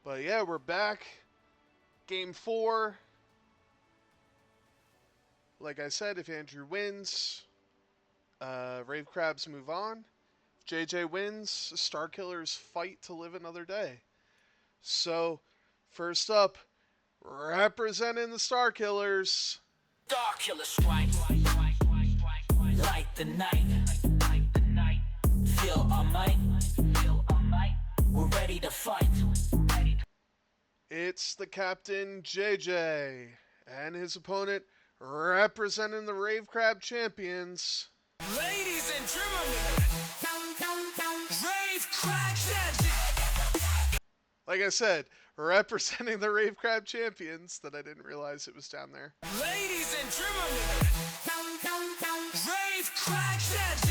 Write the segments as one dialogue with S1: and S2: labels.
S1: But yeah, we're back. Game 4. Like I said, if Andrew wins, Rave Crabs move on. If JJ wins, Starkillers fight to live another day. So, first up, representing the Starkillers.
S2: Starkillers strike, light the night, feel our might, we're ready to fight.
S1: It's the captain JJ and his opponent representing the Rave Crab champions.
S2: Ladies and gentlemen, Rave Crab champions.
S1: Like I said, representing the Rave Crab champions, that I didn't realize it was down there.
S2: Ladies and gentlemen, Rave Crab champions.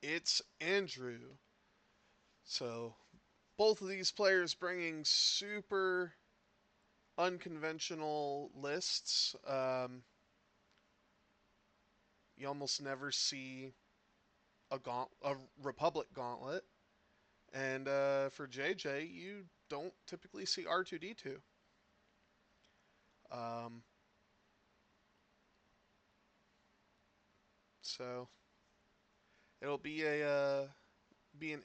S1: It's Andrew. So, both of these players bringing super unconventional lists. You almost never see a Republic Gauntlet. And for JJ, you don't typically see R2-D2. So it'll be an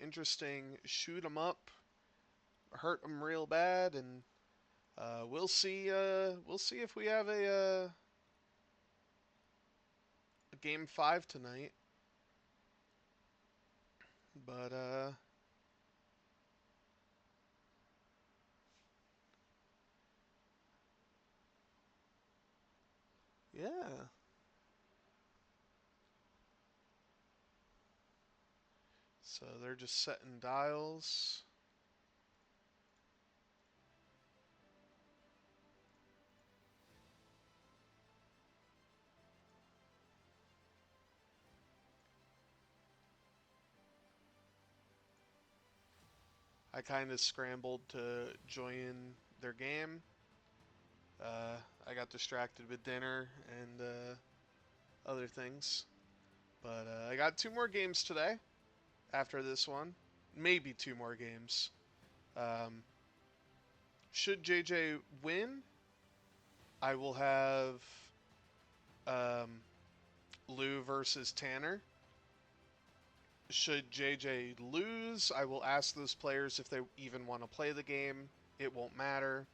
S1: interesting shoot 'em up, hurt 'em real bad, and we'll see if we have a game 5 tonight. But yeah. So they're just setting dials. I kind of scrambled to join their game. I got distracted with dinner and other things. But I got 2 more games today after this one. Maybe 2 more games. Should JJ win, I will have Lou versus Tanner. Should JJ lose, I will ask those players if they even want to play the game. It won't matter.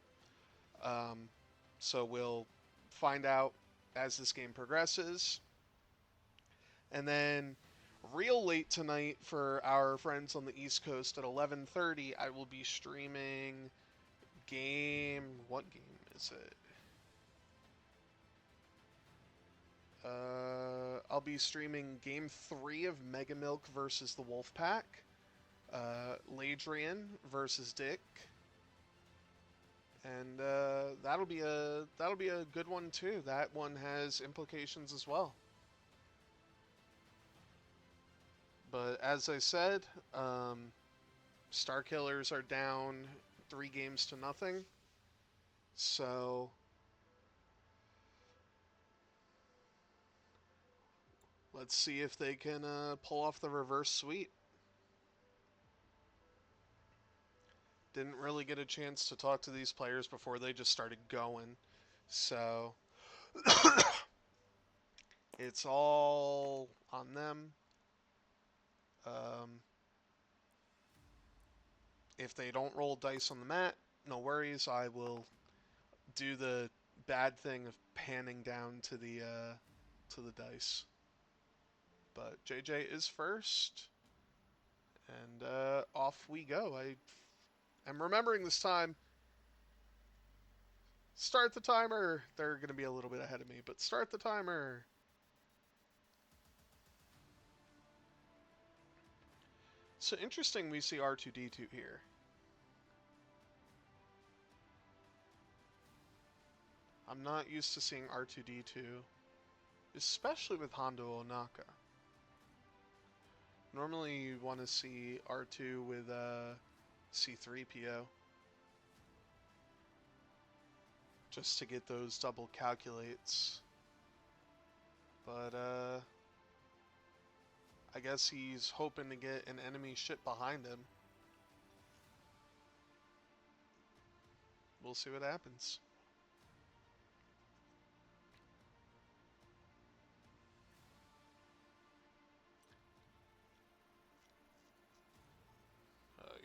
S1: So we'll find out as this game progresses. And then real late tonight for our friends on the East Coast at 11:30, I will be streaming what game is it? I'll be streaming game 3 of Mega Milk versus the Wolfpack. Ladrian versus Dick. And that'll be a good one too. That one has implications as well. But as I said, Starkillers are down 3 games to nothing. So let's see if they can pull off the reverse sweep. Didn't really get a chance to talk to these players before they just started going. So it's all on them. If they don't roll dice on the mat, no worries. I will do the bad thing of panning down to the dice. But JJ is first, and off we go. I'm remembering this time. Start the timer. They're going to be a little bit ahead of me, but start the timer. So interesting we see R2-D2 here. I'm not used to seeing R2-D2, especially with Hondo Onaka. Normally you want to see R2 with C3PO. Just to get those double calculates. But I I guess he's hoping to get an enemy ship behind him. We'll see what happens.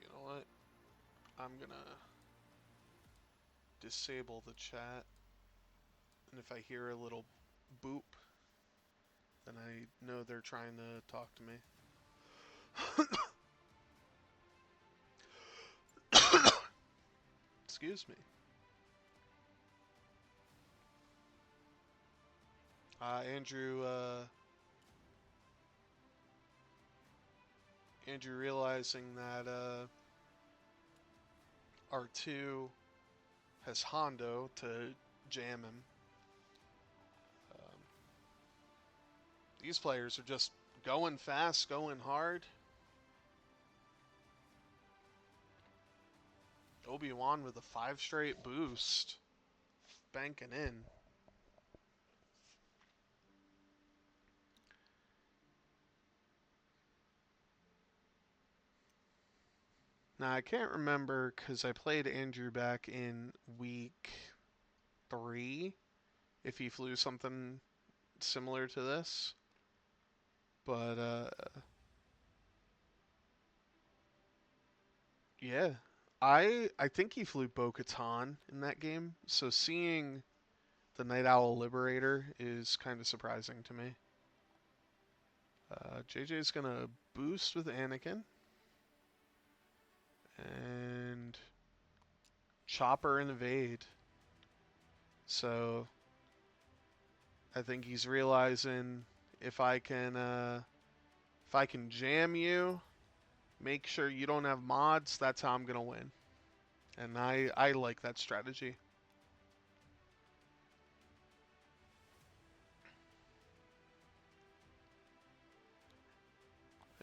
S1: You know what? I'm gonna disable the chat, and if I hear a little boop, then I know they're trying to talk to me. Excuse me. Andrew realizing that R2 has Hondo to jam him. These players are just going fast, going hard. Obi-Wan with a 5 straight boost. Banking in. Now, I can't remember because I played Andrew back in week 3 if he flew something similar to this. But, yeah. I think he flew Bo-Katan in that game, so seeing the Night Owl Liberator is kind of surprising to me. JJ's gonna boost with Anakin. And Chopper and Evade. So I think he's realizing if I can jam you, make sure you don't have mods, that's how I'm gonna win. And I like that strategy.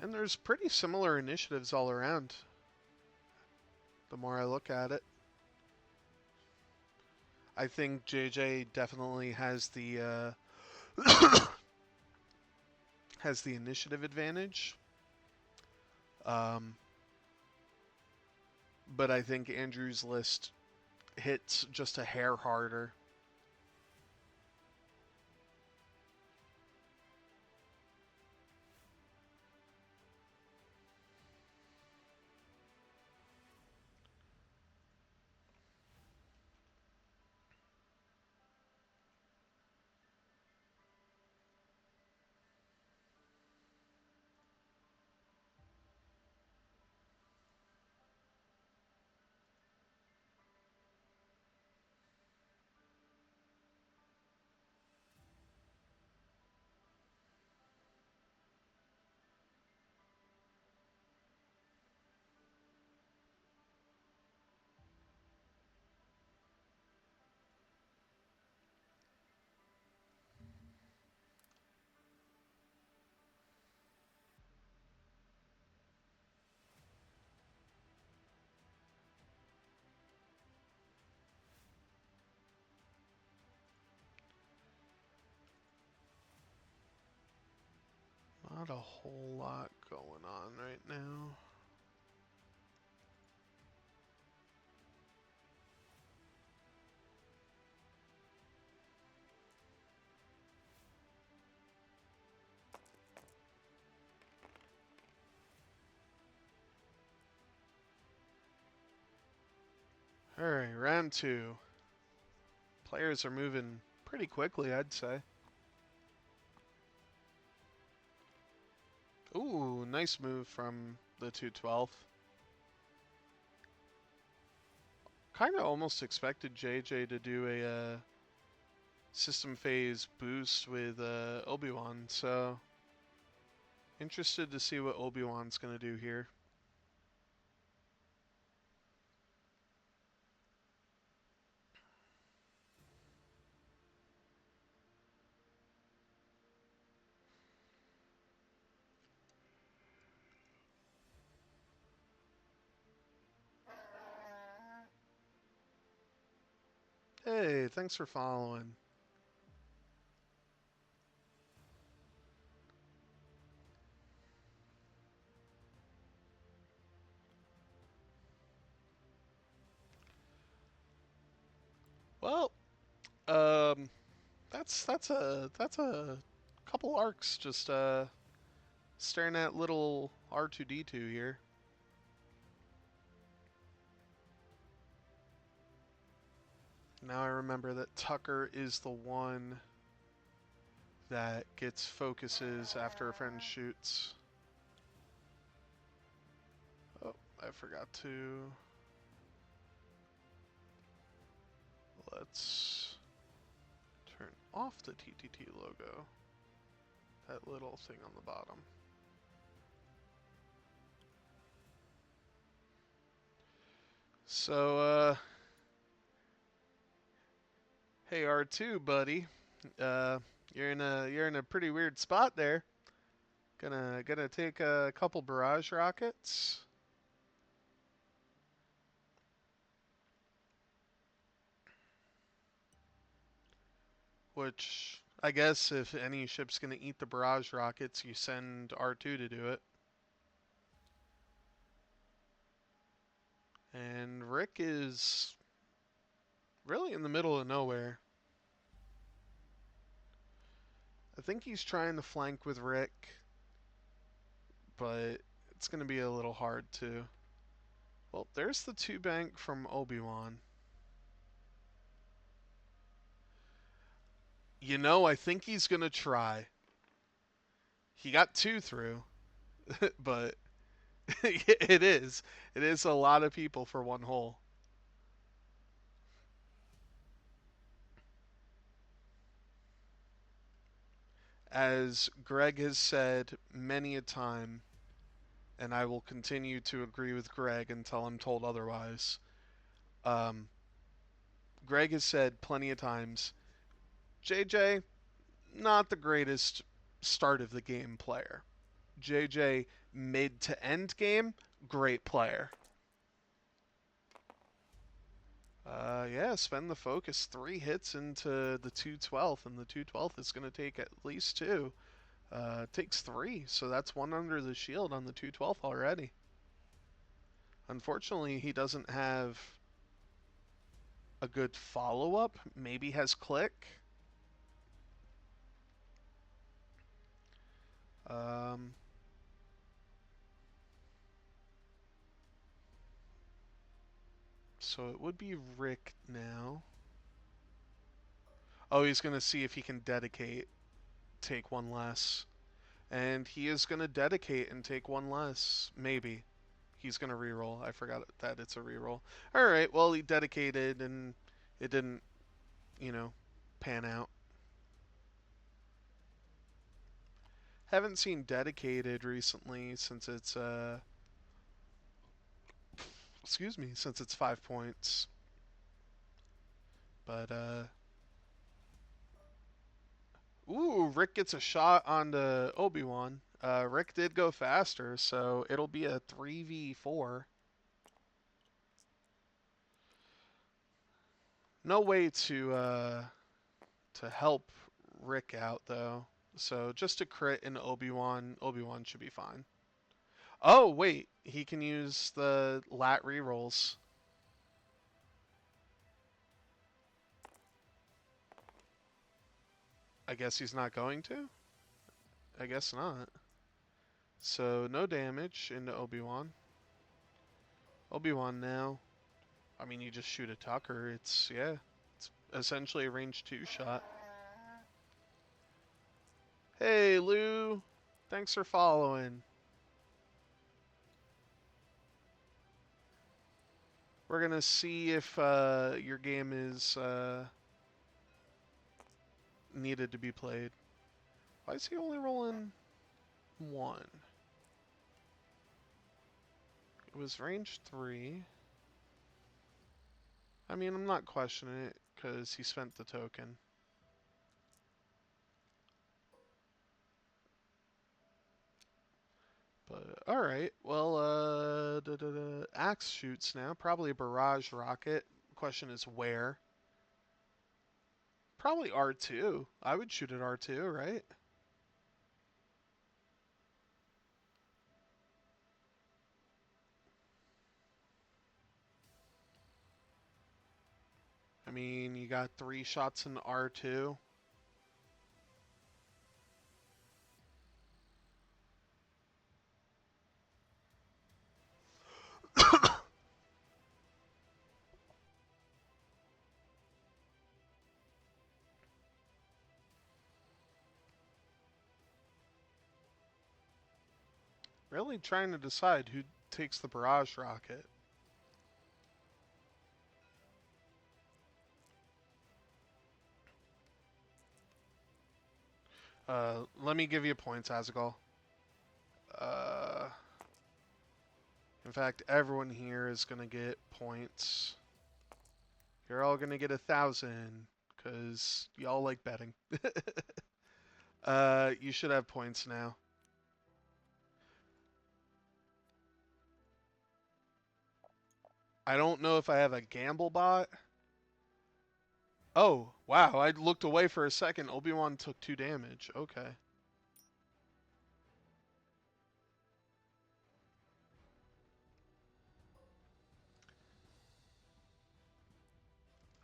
S1: And there's pretty similar initiatives all around, the more I look at it. I think JJ definitely has the has the initiative advantage. But I think Andrew's list hits just a hair harder. Not a whole lot going on right now. Alright, round 2. Players are moving pretty quickly, I'd say. Ooh, nice move from the 212. Kind of almost expected JJ to do a system phase boost with Obi-Wan, so interested to see what Obi-Wan's going to do here. Hey, thanks for following. Well, that's a couple arcs just staring at little R2D2 here. Now I remember that Tucker is the one that gets focuses after a friend shoots. Oh, I forgot to. Let's turn off the TTT logo. That little thing on the bottom. So, hey R2, buddy. Uh, you're in a pretty weird spot there. Gonna take a couple barrage rockets. Which I guess if any ship's gonna eat the barrage rockets, you send R2 to do it. And Rick is really in the middle of nowhere. I think he's trying to flank with Rick, but it's gonna be a little hard to. Well, there's the 2 bank from Obi-Wan. I think he's gonna try. He got 2 through, but it is. It is a lot of people for one hole. As Greg has said many a time, and I will continue to agree with Greg until I'm told otherwise. Um, Greg has said plenty of times, JJ, not the greatest start of the game player. JJ, mid to end game, great player. Yeah, spend the focus. 3 hits into the 212th, and the 212th is going to take at least 2. Takes 3, so that's 1 under the shield on the 212th already. Unfortunately, he doesn't have a good follow-up. Maybe has click. Um, so it would be Rick now. Oh, he's going to see if he can dedicate, take 1 less. And he is going to dedicate and take 1 less. Maybe. He's going to reroll. I forgot that it's a reroll. Alright, well, he dedicated and it didn't, pan out. Haven't seen dedicated recently since it's, excuse me, since it's 5 points. But, ooh, Rick gets a shot onto Obi-Wan. Rick did go faster, so it'll be a 3v4. No way to help Rick out though. So just a crit in Obi-Wan. Obi-Wan should be fine. Oh wait, he can use the lat rerolls. I guess he's not going to? I guess not. So no damage into Obi-Wan. Obi-Wan now. I mean, you just shoot a Tucker. It's essentially a range 2 shot. Hey, Lou. Thanks for following. We're going to see if your game is needed to be played. Why is he only rolling 1? It was range 3. I mean, I'm not questioning it because he spent the token. But, alright. Well, Axe shoots now. Probably a barrage rocket. Question is where? Probably R2. I would shoot at R2, right? I mean, you got 3 shots in R2. Really trying to decide who takes the barrage rocket. Let me give you points, Azagal. Uh, in fact, everyone here is gonna get points. You're all gonna get 1,000 because y'all like betting. You should have points now. I don't know if I have a gamble bot. Oh, wow, I looked away for a second. Obi-Wan took 2 damage. Okay.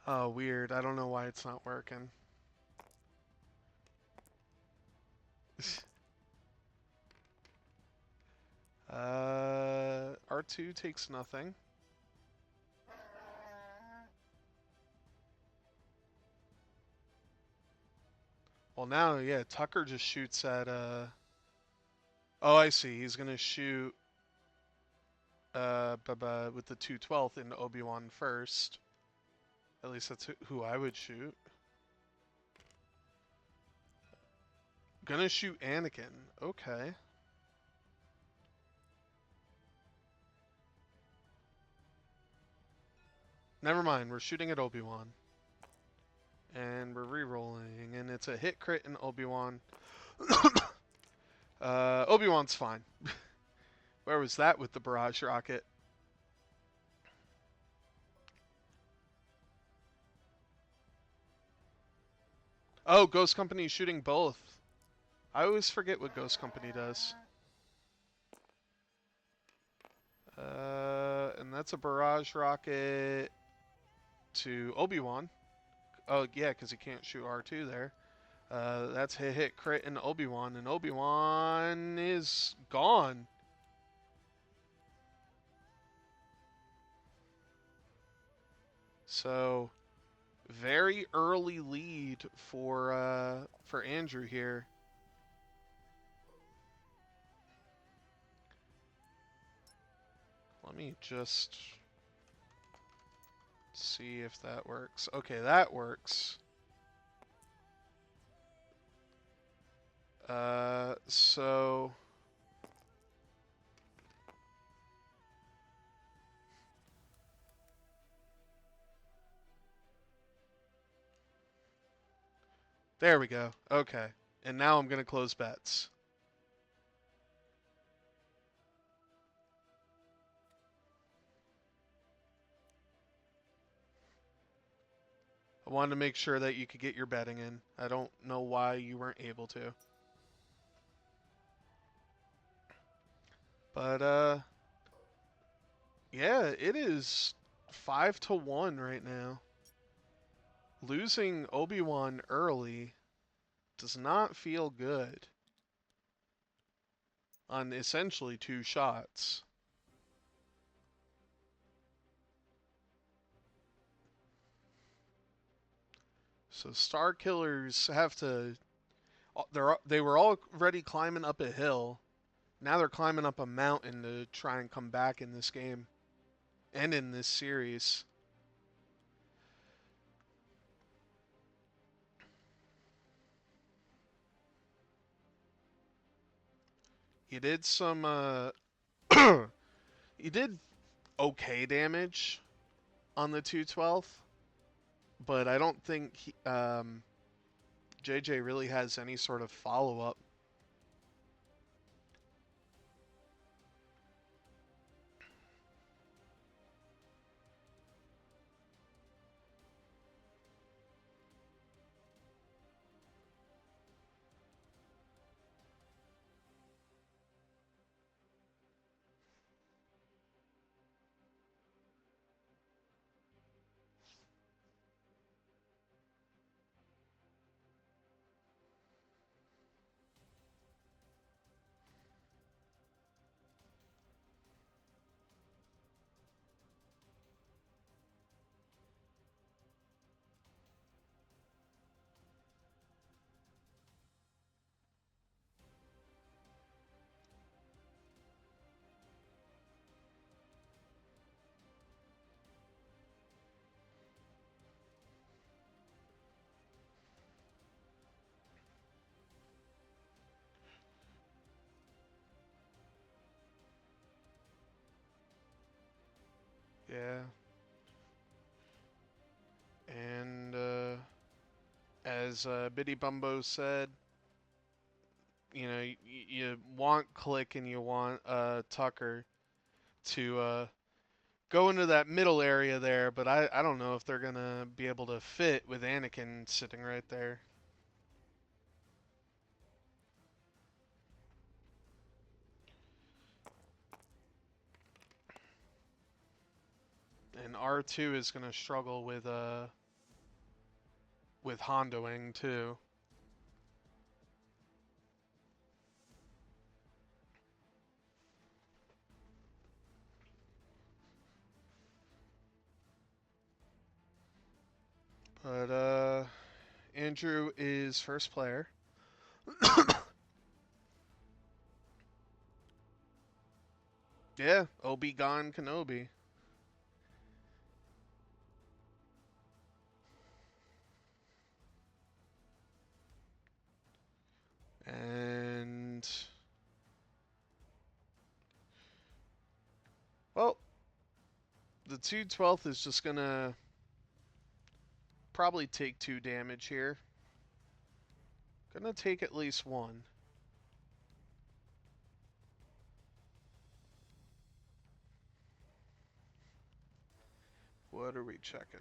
S1: Oh, weird. I don't know why it's not working. R2 takes nothing. Well, now, yeah, Tucker just shoots at, Oh, I see. He's gonna shoot, with the 212th into Obi-Wan first. At least that's who I would shoot. Gonna shoot Anakin. Okay. Never mind. We're shooting at Obi-Wan. And we're re-rolling. And it's a hit crit in Obi-Wan. Obi-Wan's fine. Where was that with the barrage rocket? Oh, Ghost Company's shooting both. I always forget what Ghost Company does. And that's a barrage rocket to Obi-Wan. Oh, yeah, because he can't shoot R2 there. That's hit crit in Obi-Wan, and Obi-Wan is gone. So, very early lead for Andrew here. Let me just see if that works. Okay, that works. So there we go. Okay. And now I'm going to close bets. I wanted to make sure that you could get your betting in. I don't know why you weren't able to. But yeah, it is 5-1 right now. Losing Obi-Wan early does not feel good on essentially 2 shots. So Starkillers have to they were already climbing up a hill. Now they're climbing up a mountain to try and come back in this game and in this series. You did some you did okay damage on the 212th, but I don't think JJ really has any sort of follow-up. Yeah. And as Biddy Bumbo said, you want Click and you want Tucker to go into that middle area there, but I don't know if they're going to be able to fit with Anakin sitting right there. And R2 is going to struggle with Hondoing too. But Andrew is first player. Yeah, Obi-Wan Kenobi. And well, the 2/12 is just gonna probably take 2 damage here. Gonna take at least 1. What are we checking?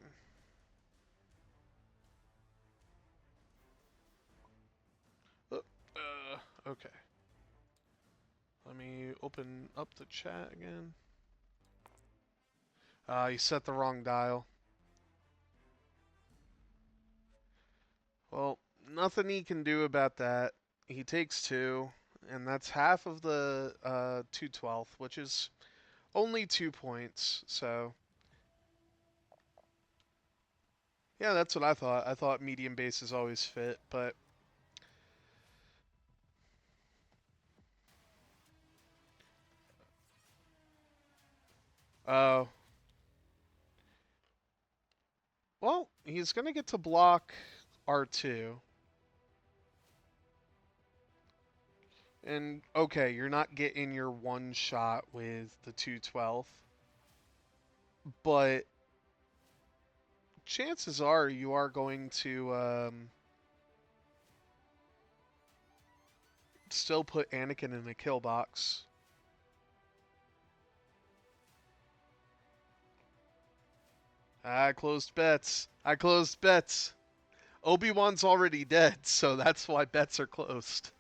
S1: Oh, okay. Let me open up the chat again. You set the wrong dial. Well, nothing he can do about that. He takes 2, and that's half of the 2/12, which is only 2 points. So, yeah, that's what I thought. I thought medium bases always fit, but oh, well, he's gonna get to block R2. And okay, you're not getting your one shot with the 2/12, but chances are you are going to still put Anakin in a kill box. I closed bets. I closed bets. Obi-Wan's already dead, so that's why bets are closed.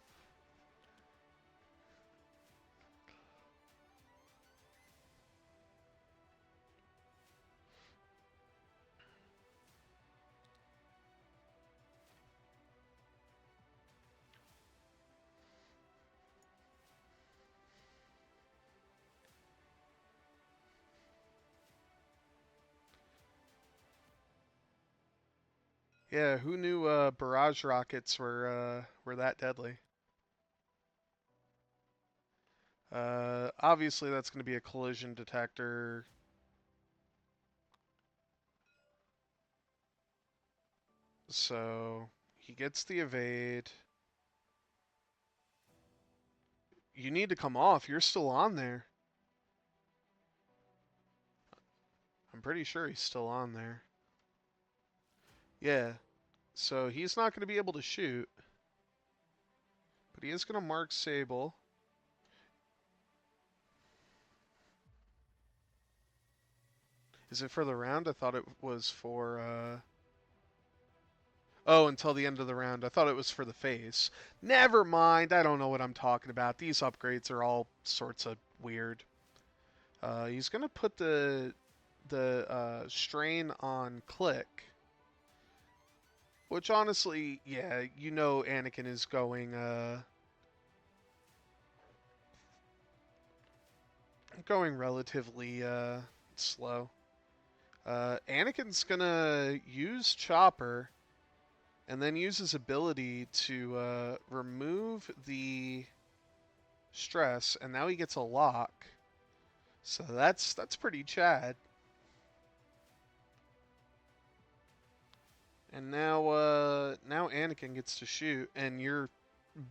S1: Yeah, who knew barrage rockets were that deadly? Obviously that's going to be a collision detector. So he gets the evade. You need to come off. You're still on there. I'm pretty sure he's still on there. Yeah. So he's not going to be able to shoot. But he is going to mark Sable. Is it for the round? I thought it was for... Oh, until the end of the round. I thought it was for the face. Never mind. I don't know what I'm talking about. These upgrades are all sorts of weird. He's going to put the strain on Click. Which honestly, yeah, you know Anakin is going relatively slow. Anakin's gonna use Chopper and then use his ability to remove the stress, and now he gets a lock. So that's pretty Chad. And now Anakin gets to shoot, and you're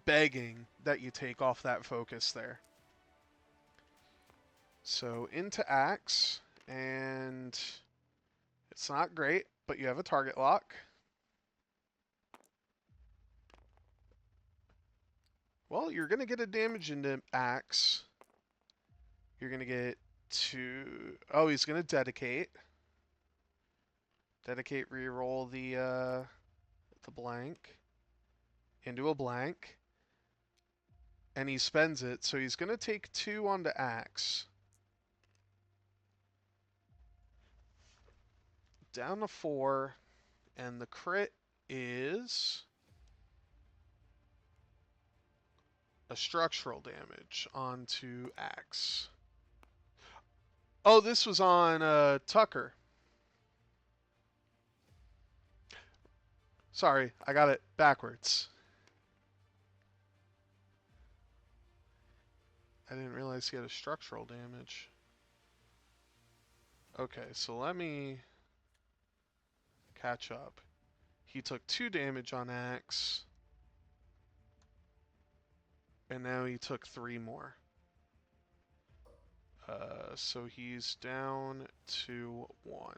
S1: begging that you take off that focus there. So into Axe, And it's not great, but you have a target lock. Well, you're going to get a damage into Axe. You're going to get 2... Oh, he's going to dedicate. Dedicate, reroll the blank into a blank. And he spends it, so he's going to take 2 onto Axe. Down to 4, and the crit is a structural damage onto Axe. Oh, this was on Tucker. Sorry, I got it backwards. I didn't realize he had a structural damage. Okay, so let me catch up. He took 2 damage on Axe. And now he took 3 more. So he's down to 1.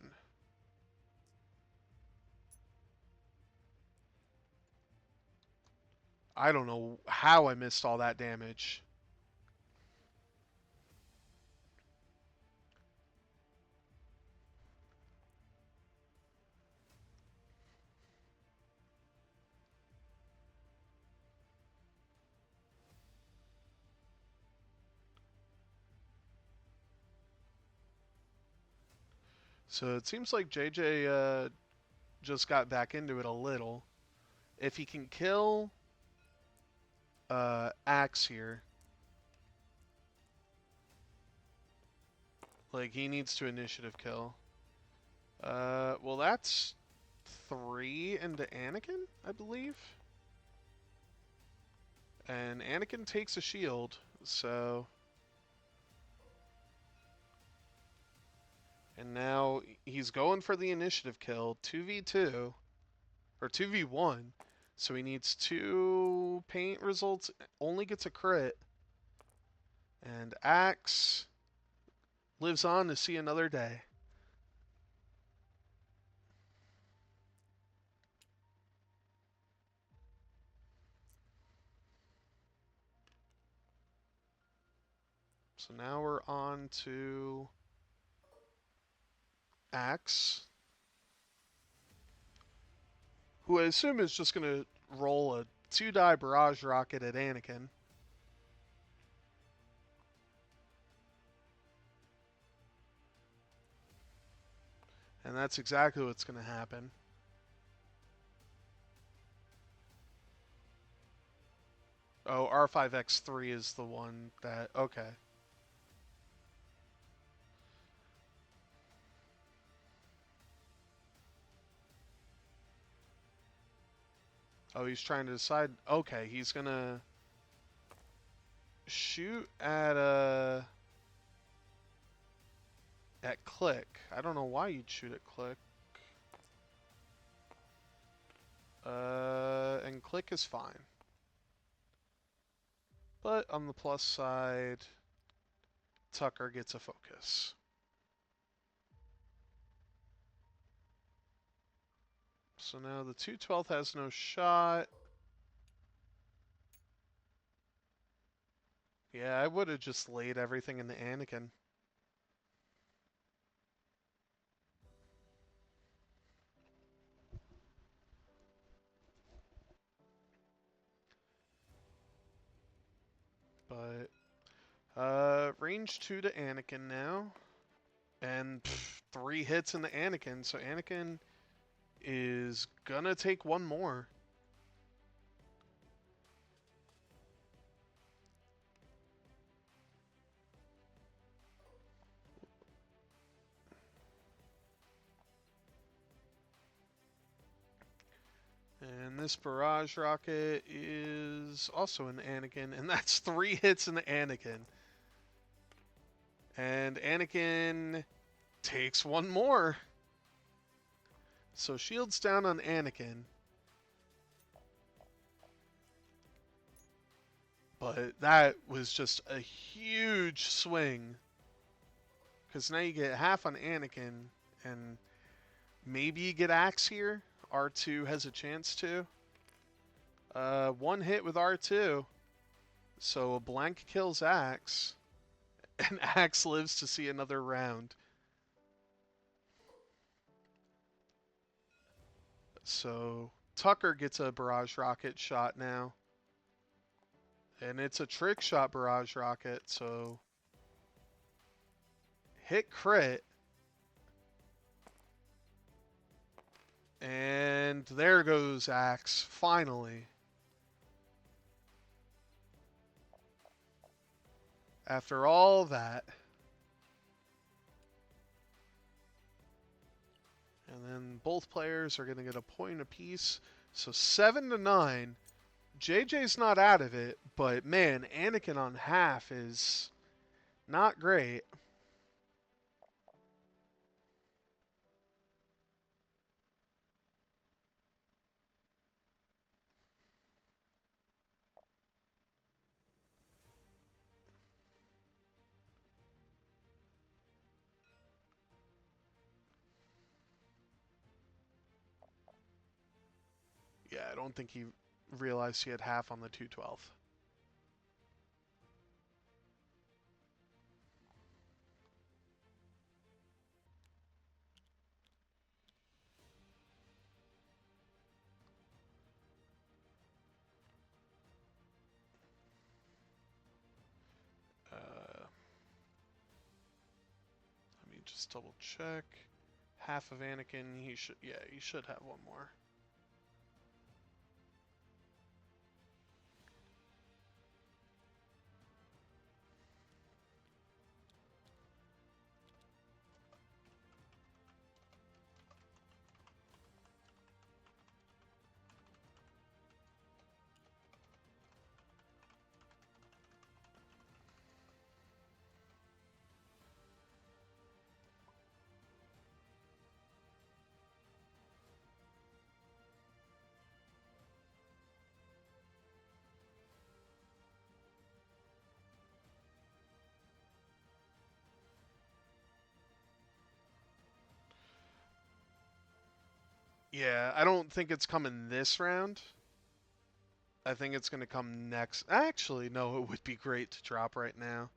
S1: I don't know how I missed all that damage. So it seems like JJ just got back into it a little. If he can kill Axe here, like he needs to initiative kill. Well that's 3 into Anakin, I believe. And Anakin takes a shield, so... And now he's going for the initiative kill, 2v2, or 2v1. So he needs 2 paint results, only gets a crit. And Axe lives on to see another day. So now we're on to Axe, who I assume is just going to roll a 2-die barrage rocket at Anakin. And that's exactly what's going to happen. Oh, R5X3 is the one that... Okay. Oh, he's trying to decide... Okay, he's going to shoot at Click. I don't know why you'd shoot at Click. And Click is fine. But on the plus side, Tucker gets a focus. So now the 212 has no shot. Yeah, I would have just laid everything into Anakin. But, range 2 to Anakin now. And 3 hits into Anakin, so Anakin is gonna take 1 more. And this barrage rocket is also an Anakin, and that's 3 hits in the Anakin. And Anakin takes 1 more. So shields down on Anakin. But that was just a huge swing. Because now you get half on Anakin, and maybe you get Axe here. R2 has a chance to. One hit with R2. So a blank kills Axe, and Axe lives to see another round. So Tucker gets a barrage rocket shot now. And it's a trick shot barrage rocket, so hit crit. And there goes Axe, finally. After all that. And then both players are going to get a point apiece. So 7-9. JJ's not out of it, but man, Anakin on half is not great. Yeah, I don't think he realized he had half on the 212. Let me just double check. Half of Anakin, he should have one more. Yeah, I don't think it's coming this round. I think it's going to come next. Actually, no, it would be great to drop right now.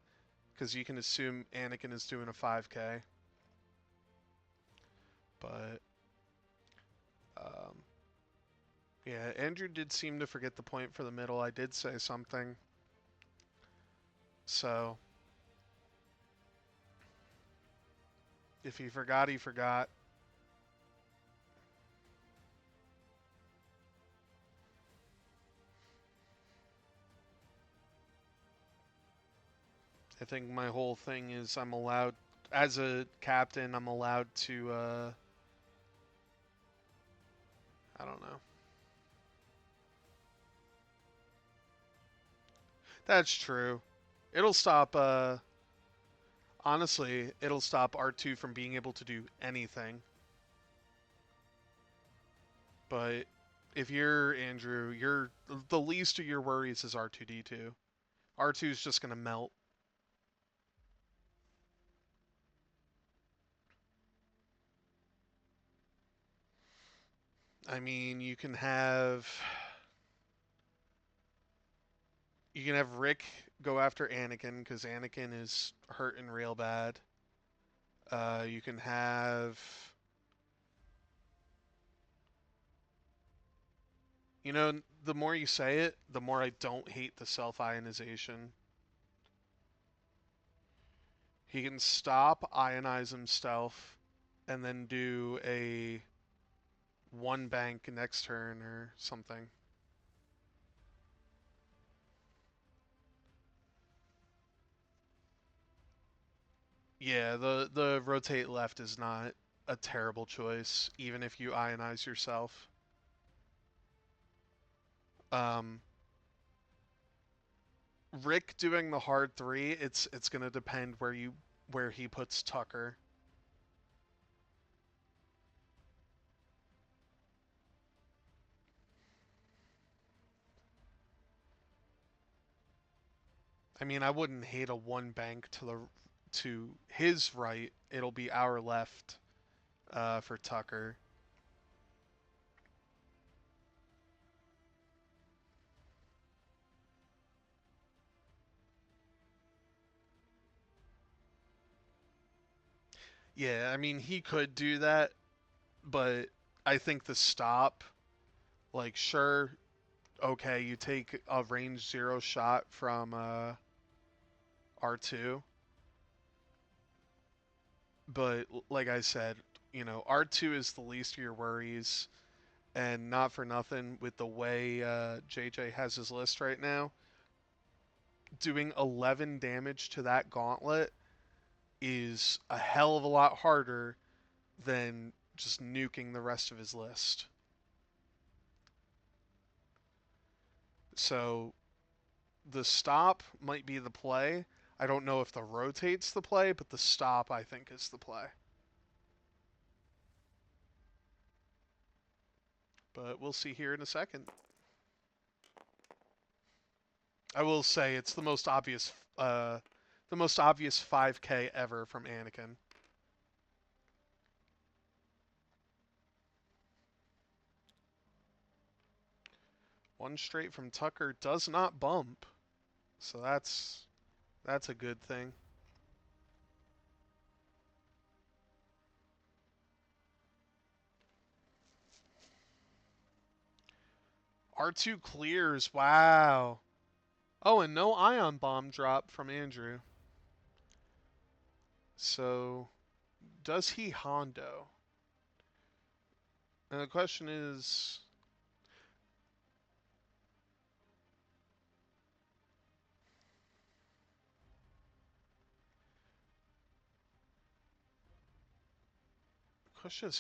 S1: Because you can assume Anakin is doing a 5K. But, yeah, Andrew did seem to forget the point for the middle. I did say something. So, if he forgot, he forgot. I think my whole thing is I'm allowed, as a captain, I'm allowed to, I don't know. That's true. It'll stop, honestly, it'll stop R2 from being able to do anything. But if you're Andrew, the least of your worries is R2D2. R2 is just going to melt. I mean, you can have Rick go after Anakin because Anakin is hurting real bad. You can have, you know, the more you say it, the more I don't hate the self-ionization. He can stop, ionize himself, and then do a one bank next turn or something. Yeah, the rotate left is not a terrible choice, even if you ionize yourself. Um, Rick doing the hard three, it's gonna depend where he puts Tucker. I mean, I wouldn't hate a one bank to his right, it'll be our left for Tucker. Yeah, I mean, he could do that, but I think the stop, like, sure, okay, you take a range 0 shot from R2, but like I said, R2 is the least of your worries, and not for nothing with the way JJ has his list right now, doing 11 damage to that gauntlet is a hell of a lot harder than just nuking the rest of his list. So the stop might be the play. I don't know if the rotate's the play, but the stop I think is the play. But we'll see here in a second. I will say it's the most obvious 5K ever from Anakin. One straight from Tucker does not bump, so that's a good thing. R2 clears. Wow. Oh, and no ion bomb drop from Andrew. So, does he Hondo? And the question is,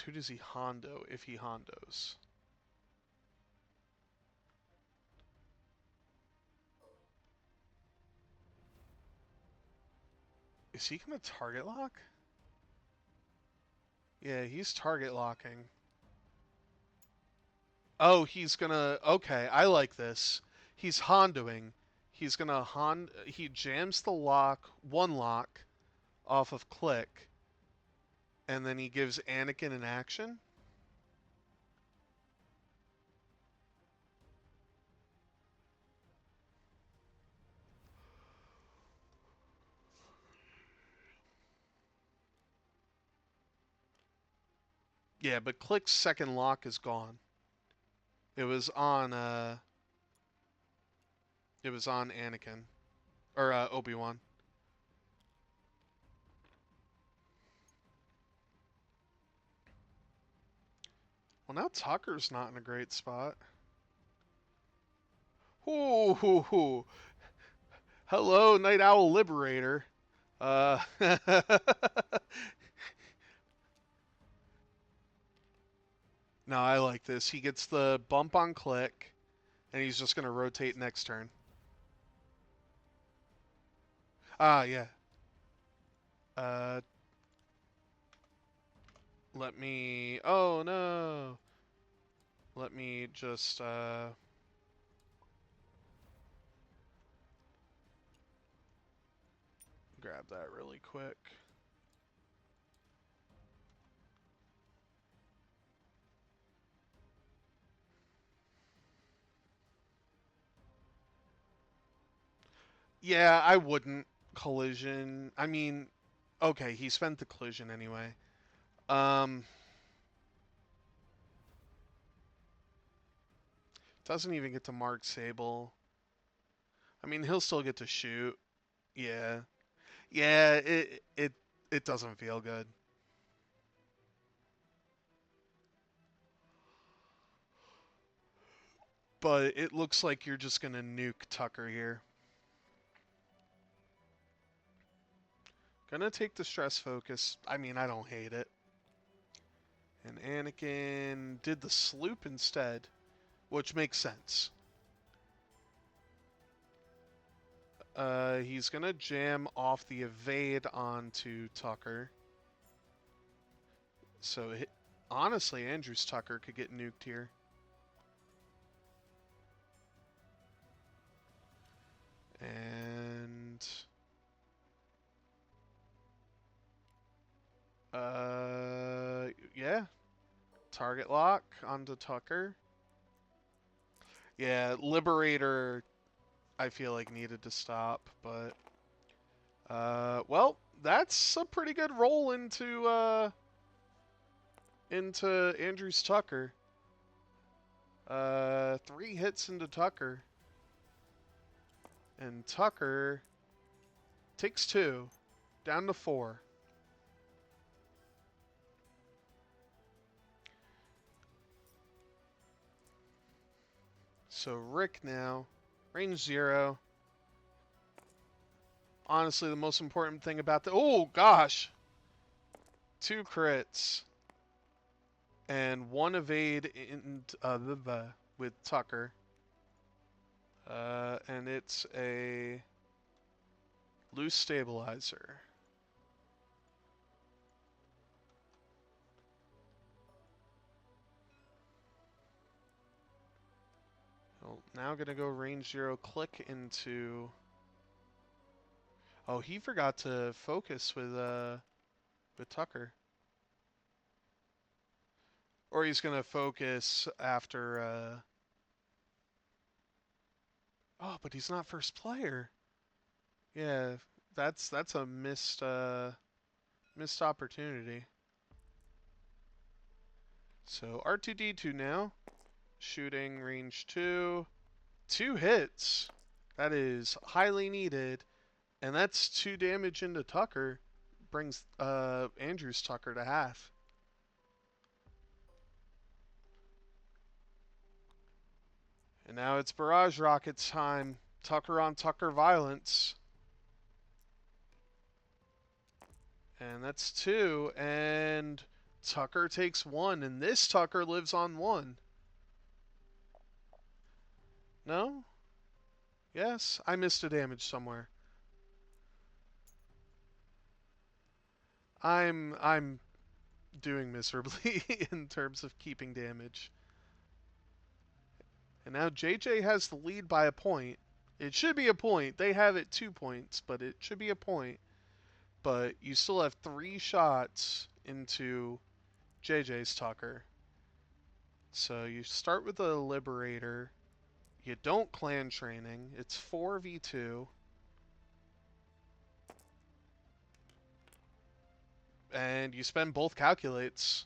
S1: who does he Hondo if he Hondos? Is he gonna target lock? Yeah, he's target locking. Oh, he's gonna. Okay, I like this. He's Hondoing. He's gonna He jams the one lock, off of click, and then he gives Anakin an action. Yeah, but click's second lock is gone. It was on. It was on Anakin or Obi-Wan. Well, now Tucker's not in a great spot. Ooh, hoo, hoo. Hello, Night Owl Liberator. No, I like this. He gets the bump on click, and he's just going to rotate next turn. Ah, yeah. Uh, let me... Oh, no. Let me just, grab that really quick. Yeah, I wouldn't collision. I mean, okay, he spent the collision anyway. Doesn't even get to mark Sable. I mean, he'll still get to shoot. Yeah. Yeah, it doesn't feel good. But it looks like you're just going to nuke Tucker here. Gonna take the stress focus. I mean, I don't hate it. And Anakin did the sloop instead, which makes sense. He's gonna jam off the evade onto Tucker. So, honestly, Andrew's Tucker could get nuked here. And Target lock onto Tucker. Yeah, Liberator, I feel like needed to stop, but well, that's a pretty good roll into Andrew's Tucker. 3 hits into Tucker, and Tucker takes 2, down to 4. So Rick now, range 0. Honestly, the most important thing about the... Oh, gosh! 2 crits. And 1 evade in, with Tucker. And it's a loose stabilizer. Well, now gonna go range 0, click into... Oh, he forgot to focus with Tucker. Or he's gonna focus after Oh, but he's not first player. Yeah, that's a missed opportunity. So R2D2 now, shooting range 2, 2 hits. That is highly needed, and that's 2 damage into Tucker. Brings Andrew's Tucker to half. And now it's Barrage Rockets time. Tucker on Tucker violence. And that's 2, and Tucker takes 1, and this Tucker lives on 1. No? Yes? I missed a damage somewhere. I'm doing miserably in terms of keeping damage. And now JJ has the lead by a point. It should be a point. They have it 2 points, but it should be a point. But you still have 3 shots into JJ's Tucker. So you start with the Liberator. You don't clan training. It's 4v2. And you spend both calculates.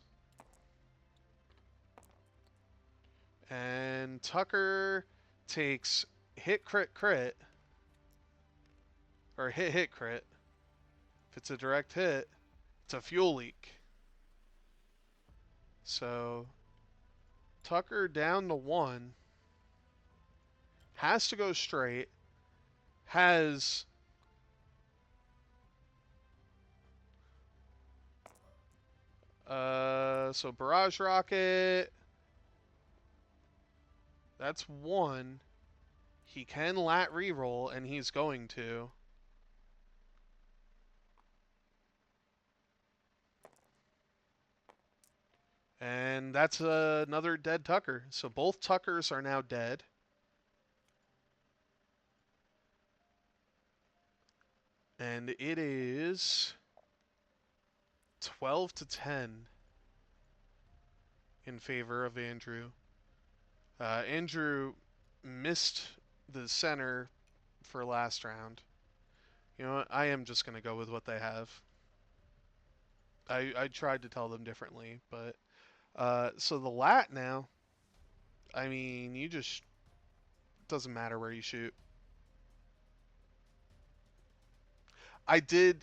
S1: And Tucker takes hit crit crit. Or hit hit crit. If it's a direct hit, it's a fuel leak. So Tucker down to 1. Has to go straight. Has so Barrage Rocket. That's 1. He can lat reroll, and he's going to. And that's another dead Tucker. So both Tuckers are now dead. And it is 12 to 10 in favor of Andrew. Andrew missed the center for last round. You know what? I am just going to go with what they have. I tried to tell them differently, but so the lat now, I mean, you just doesn't matter where you shoot. I did.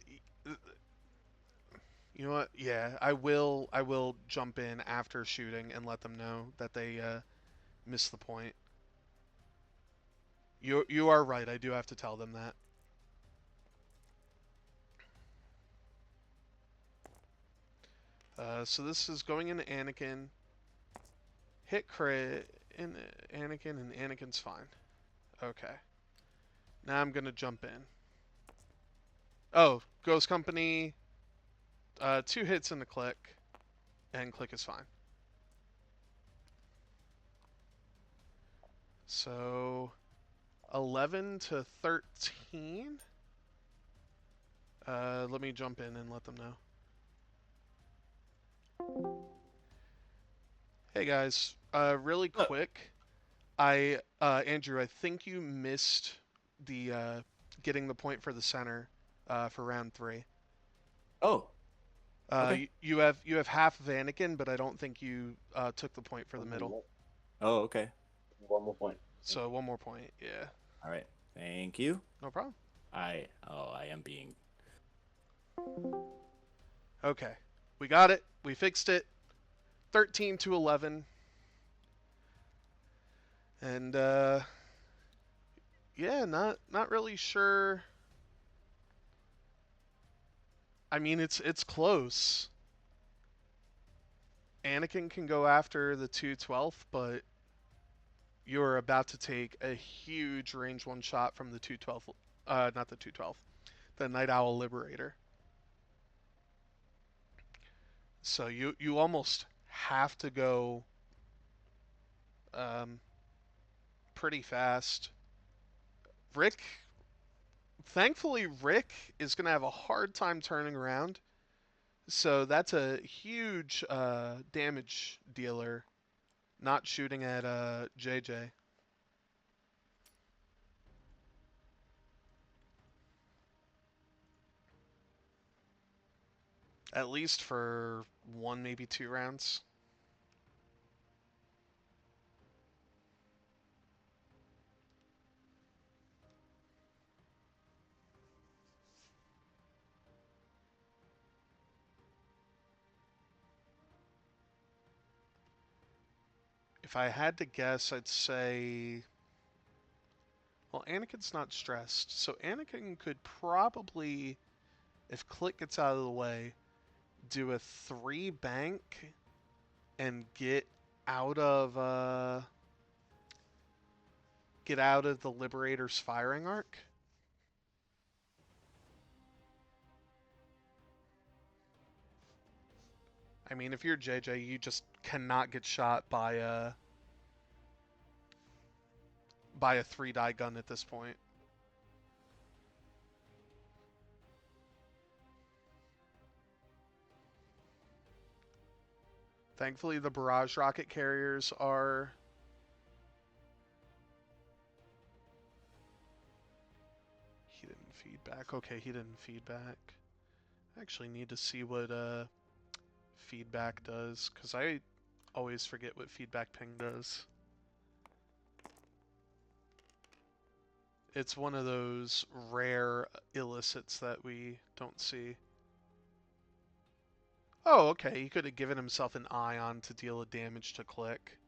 S1: You know what? Yeah, I will jump in after shooting and let them know that they missed the point. You are right. I do have to tell them that. So this is going into Anakin. Hit crit in Anakin, and Anakin's fine. Okay. Now I'm gonna jump in. Oh, Ghost Company. 2 hits in the click, and click is fine. So 11 to 13. Let me jump in and let them know. Hey guys, really
S3: Oh,
S1: quick, Andrew, I think you missed the getting the point for the center for round three.
S3: oh, okay.
S1: You have half of Anakin, but I don't think you took the point for the middle.
S4: One
S3: Oh, okay.
S4: more point.
S1: So one more point. Yeah,
S3: All right. Thank you.
S1: no problem.
S3: I am being.
S1: Okay, we got it. We fixed it. 13 to 11, and yeah, not really sure. I mean, it's close. Anakin can go after the 212th, but you're about to take a huge range one shot from the 212, not the 212, the Night Owl Liberator. So you almost have to go um, pretty fast. Rick, thankfully, Rick is going to have a hard time turning around. So that's a huge damage dealer, not shooting at JJ. At least for one, maybe two rounds. If I had to guess, I'd say. Well, Anakin's not stressed, so Anakin could probably, if Click gets out of the way, do a three bank and out of get out of the Liberator's firing arc. I mean, if you're JJ, you just cannot get shot by a three die gun at this point. Thankfully, the barrage rocket carriers are. He didn't feed back. Okay, he didn't feed back. I actually need to see what feedback does, because I always forget what feedback ping does. It's one of those rare illicits that we don't see. Oh, okay, he could have given himself an ion to deal a damage to Click.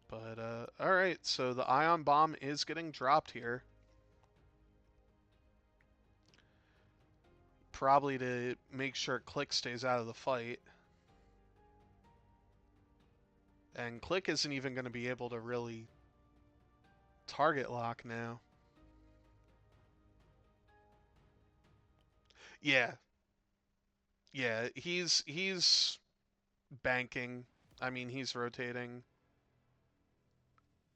S1: But, alright, so the ion bomb is getting dropped here. Probably to make sure Click stays out of the fight. And Click isn't even going to be able to really target lock now. Yeah. Yeah, he's banking. I mean, he's rotating.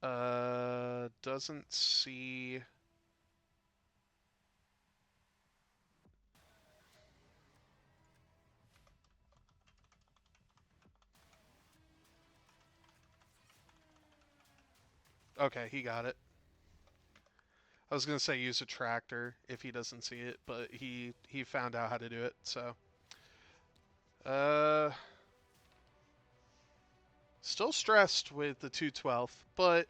S1: Doesn't see. Okay, he got it. I was gonna say use a tractor if he doesn't see it, but he found out how to do it. So, uh, still stressed with the 212th, but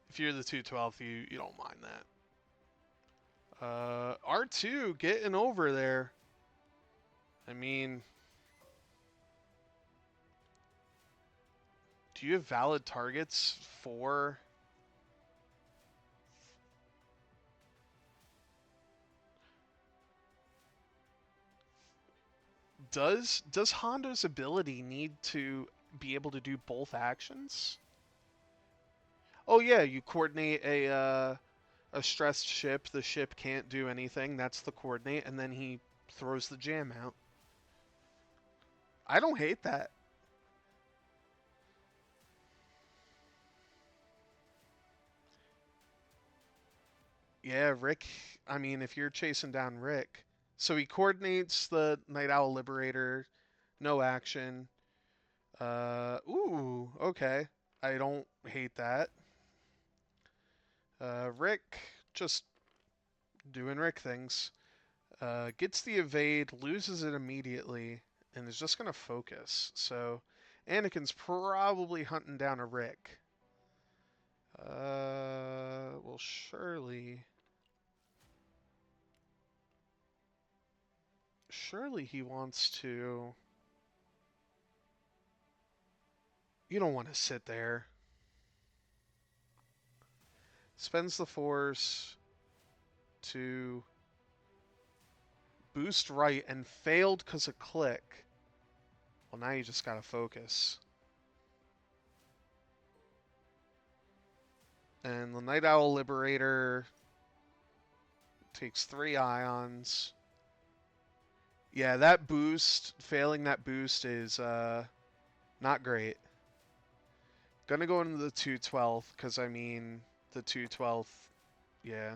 S1: if you're the 212th, you don't mind that. R2 getting over there. I mean, do you have valid targets for? Does Hondo's ability need to be able to do both actions? Oh yeah, you coordinate a stressed ship. The ship can't do anything. That's the coordinate, and then he throws the jam out. I don't hate that. Yeah, Rick. I mean, if you're chasing down Rick, so he coordinates the Night Owl Liberator, no action. Ooh, okay. I don't hate that. Rick, just doing Rick things. Gets the evade, loses it immediately, and is just gonna focus. So, Anakin's probably hunting down a Rick. Well, surely he wants to. You don't want to sit there. Spends the force to boost right and failed because of click. Well, now you just gotta focus. And the Night Owl Liberator takes 3 ions. Yeah, that boost, failing that boost is not great. Gonna go into the 212th, because I mean, the 212th, yeah.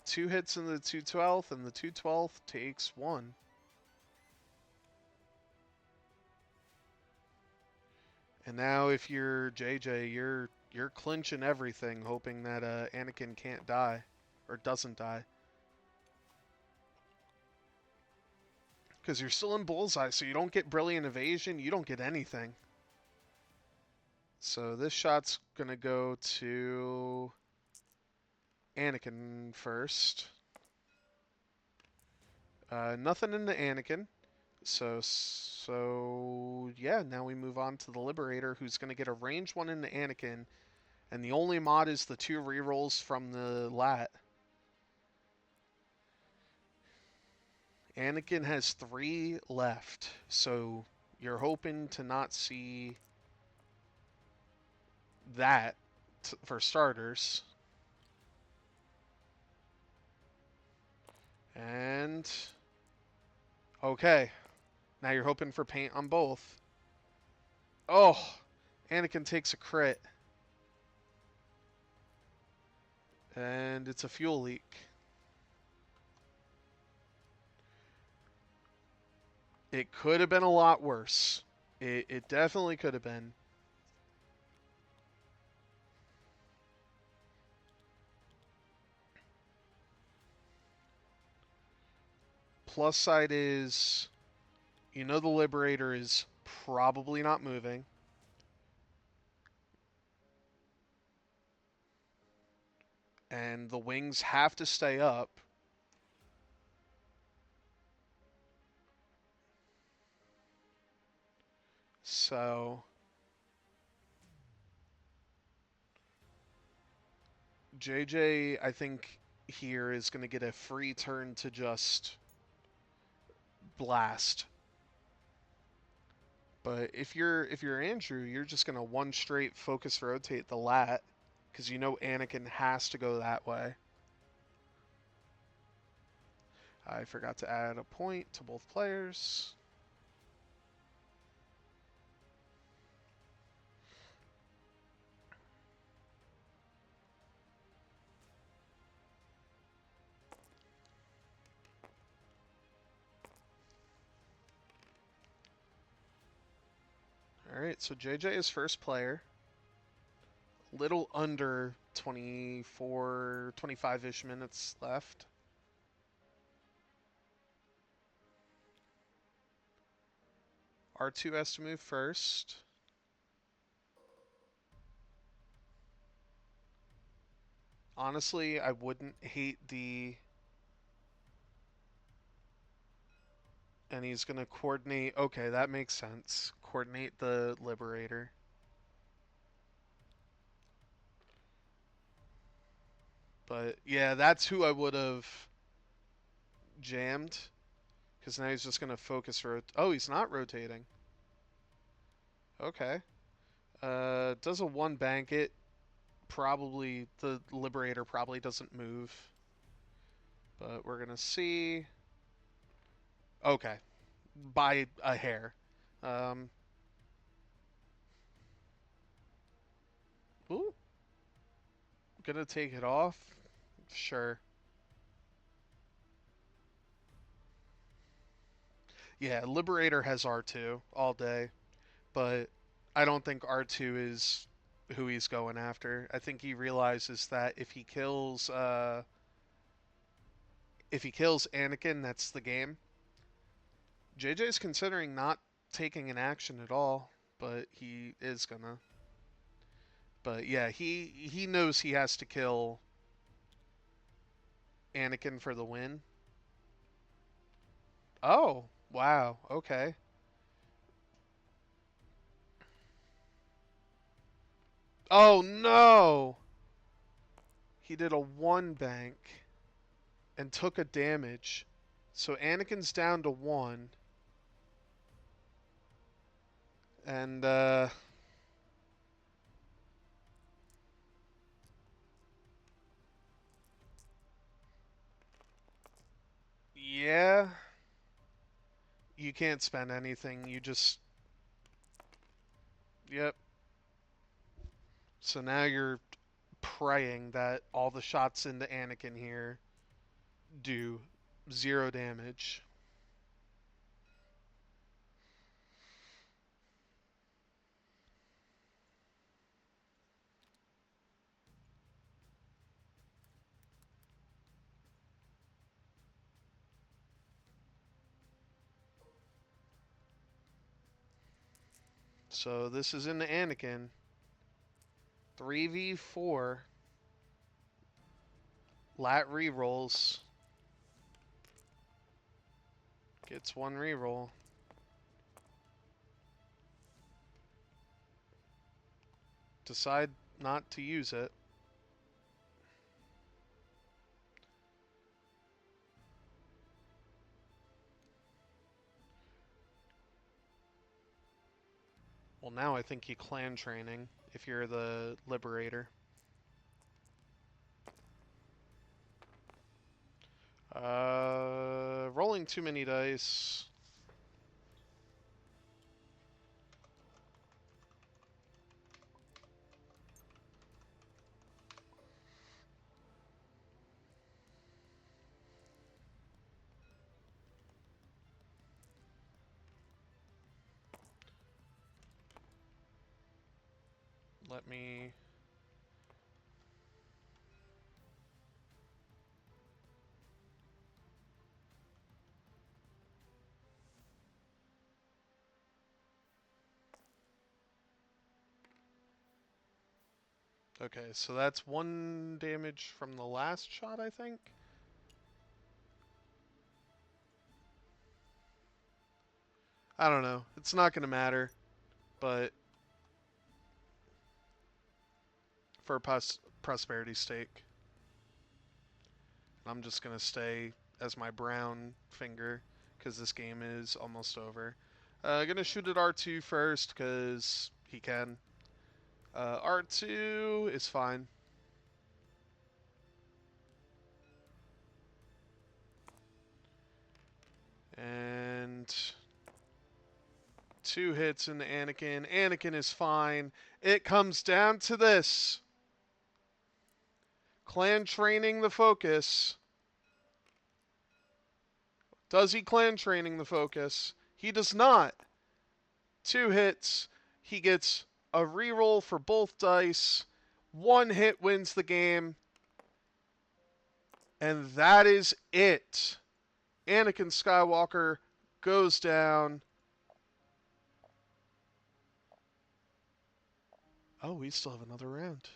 S1: 2 hits in the 212th, and the 212th takes 1. And now if you're JJ, you're clinching everything, hoping that Anakin can't die, or doesn't die. Because you're still in bullseye, so you don't get brilliant evasion, you don't get anything. So this shot's gonna go to Anakin first. Nothing into Anakin. So yeah, now we move on to the Liberator, who's gonna get a range 1 into Anakin, and the only mod is the 2 rerolls from the lat. Anakin has 3 left, so you're hoping to not see that for starters. And okay, now you're hoping for paint on both. Oh, Anakin takes a crit. And it's a fuel leak. It could have been a lot worse. It definitely could have been. Plus side is, you know, the Liberator is probably not moving. And the wings have to stay up. So JJ, I think here is going to get a free turn to just blast. But if you're Andrew, you're just going to one straight focus rotate the lat, because you know Anakin has to go that way. I forgot to add a point to both players. Alright, so JJ is first player. Little under 24, 25-ish minutes left. R2 has to move first. Honestly, I wouldn't hate the... And he's going to coordinate... Okay, that makes sense. Coordinate the Liberator. But, yeah, that's who I would have jammed. Because now he's just going to focus... Oh, he's not rotating. Okay. Does a 1 bank it. Probably, the Liberator probably doesn't move. But we're going to see... Okay. By a hair. Ooh. Gonna take it off? Sure. Yeah, Liberator has R2 all day, but I don't think R2 is who he's going after. I think he realizes that if he kills Anakin, that's the game. JJ's considering not taking an action at all, but he is gonna. But yeah, he knows he has to kill Anakin for the win. Oh, wow. Okay. Oh no. He did a one bank and took a damage. So Anakin's down to 1. And yeah, you can't spend anything. You just yep. So now you're praying that all the shots into Anakin here do 0 damage. So this is into Anakin. 3v4. Lat rerolls. Gets 1 reroll. Decide not to use it. Well, now I think you clan training if you're the Liberator. Rolling too many dice. Let me... Okay, so that's 1 damage from the last shot, I think? I don't know. It's not going to matter, but for prosperity's sake, I'm just going to stay as my brown finger because this game is almost over. Going to shoot at R2 first because he can. R2 is fine. And 2 hits into Anakin. Anakin is fine. It comes down to this. Clan training the focus. Does he clan training the focus? He does not. 2 hits. He gets a reroll for both dice. 1 hit wins the game. And that is it. Anakin Skywalker goes down. Oh, we still have another round.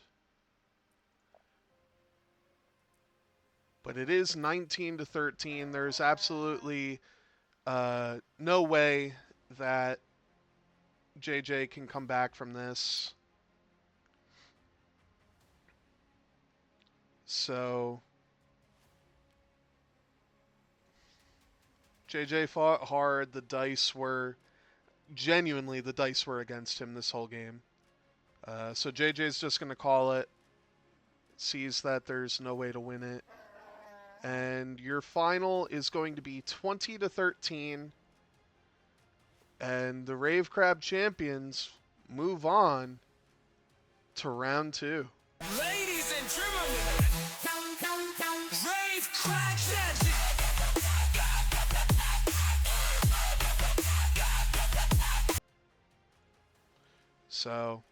S1: But it is 19-13. There's absolutely no way that JJ can come back from this. So JJ fought hard. The dice were against him this whole game. So JJ's just going to call it. Sees that there's no way to win it. And your final is going to be 20-13. And the Rave Crab champions move on to round 2.
S2: Ladies and gentlemen, Rave Crab Magic.
S1: So